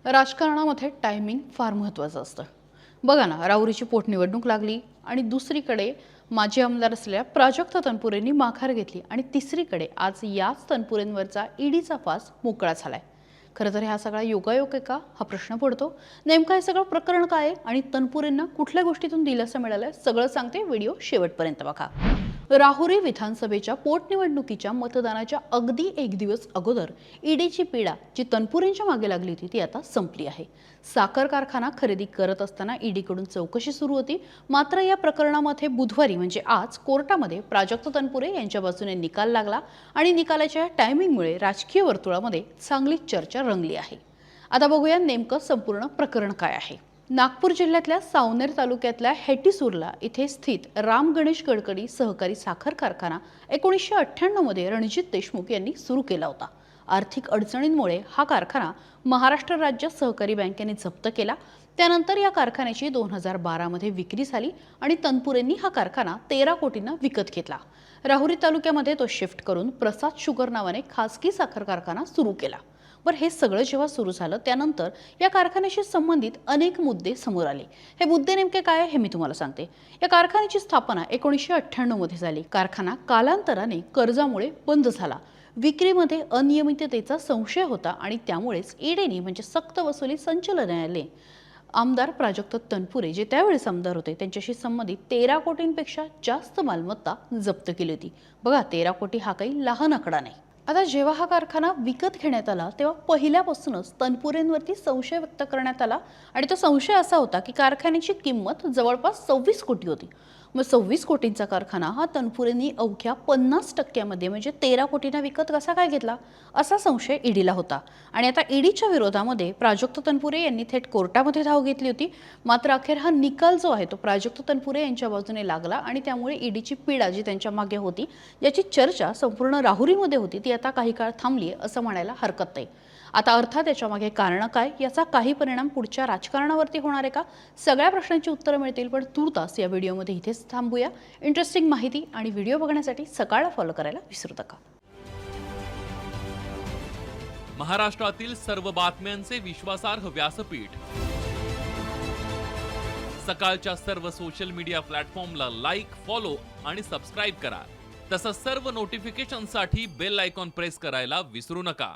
राजकारणामध्ये टायमिंग फार महत्त्वाचं असतं. बघा ना, राहुरीची पोटनिवडणूक लागली आणि दुसरीकडे माजी आमदार असलेल्या प्राजक्त तनपुरेंनी माघार घेतली आणि तिसरीकडे आज याच तनपुरेंवरचा ईडीचा फास मोकळा झालाय. खरं तर हा सगळा योगायोग आहे का हा प्रश्न पडतो. नेमकं हे सगळं प्रकरण काय आहे आणि तनपुरेंना कुठल्या गोष्टीतून दिलासा मिळालाय सगळं सांगते, व्हिडिओ शेवटपर्यंत बघा. राहुरी विधानसभेच्या पोटनिवडणुकीच्या मतदानाच्या अगदी एक दिवस अगोदर ईडीची पीडा जी तनपुरेंच्या मागे लागली होती ती आता संपली आहे. साखर कारखाना खरेदी करत असताना ईडीकडून चौकशी सुरू होती. मात्र या प्रकरणामध्ये बुधवारी म्हणजे आज कोर्टामध्ये प्राजक्त तनपुरे यांच्या बाजूने निकाल लागला आणि निकालाच्या टायमिंगमुळे राजकीय वर्तुळामध्ये चांगली चर्चा रंगली आहे. आता बघूया नेमकं संपूर्ण प्रकरण काय आहे. नागपूर जिल्ह्यातल्या सावनेर तालुक्यातल्या हेटीसुर्ला इथे स्थित राम गणेश गडकरी सहकारी साखर कारखाना 1998 मध्ये रणजित देशमुख यांनी सुरू केला होता. आर्थिक अडचणींमुळे हा कारखाना महाराष्ट्र राज्य सहकारी बँकेने जप्त केला. त्यानंतर या कारखान्याची 2012 मध्ये विक्री झाली आणि तनपुरेंनी हा कारखाना 13 कोटींना विकत घेतला. राहुरी तालुक्यामध्ये तो शिफ्ट करून प्रसाद शुगर नावाने खासगी साखर कारखाना सुरू केला. बरं, हे सगळं जेव्हा सुरू झालं त्यानंतर या कारखान्याशी संबंधित अनेक मुद्दे समोर आले. हे मुद्दे नेमके काय हे मी तुम्हाला सांगते. या कारखान्याची स्थापना 1998 मध्ये झाली. कारखाना कालांतराने कर्जामुळे बंद झाला. विक्रीमध्ये अनियमिततेचा संशय होता आणि त्यामुळेच ईडीने म्हणजे सक्तवसुली संचालनालयाने आमदार प्राजक्त तनपुरे जे त्यावेळेस आमदार होते त्यांच्याशी संबंधित 13 कोटींपेक्षा जास्त मालमत्ता जप्त केली होती. बघा, 13 कोटी हा काही लहान आकडा नाही. आता जेव्हा हा कारखाना विकत घेण्यात आला तेव्हा पहिल्यापासूनच तनपुरेंवरती संशय व्यक्त करण्यात आला आणि तो संशय असा होता की कारखान्याची किंमत जवळपास 26 कोटी होती. मग 26 कोटींचा कारखाना हा तनपुरेंनी अवघ्या 50% म्हणजे 13 कोटींना विकत कसा काय घेतला असा संशय ईडीला होता. आणि आता ईडीच्या विरोधामध्ये प्राजक्त तनपुरे यांनी थेट कोर्टामध्ये धाव घेतली होती. मात्र अखेर हा निकाल जो आहे तो प्राजक्त तनपुरे यांच्या बाजूने लागला आणि त्यामुळे ईडीची पीडा जी त्यांच्या मागे होती याची चर्चा संपूर्ण राहुरीमध्ये होती ती आता काही काळ थांबली असं म्हणायला हरकत नाही. आता अर्थात याच्या मागे कारण काय, याचा काही परिणाम पुढच्या राजकारणावरती होणार आहे का, सगळ्या प्रश्नांची उत्तरं मिळतील. पण तुर्तास या व्हिडिओमध्ये इथेच थांबूया. इंटरेस्टिंग माहिती आणि व्हिडिओ बघण्यासाठी सकाळला फॉलो करायला विसरू नका. महाराष्ट्रातील सर्व बातम्यांचे विश्वासार्ह व्यासपीठ, सकाळच्या सर्व सोशल मीडिया प्लॅटफॉर्मला लाईक, फॉलो आणि सबस्क्राईब करा. तसंच सर्व नोटिफिकेशनसाठी बेल आयकॉन प्रेस करायला विसरू नका.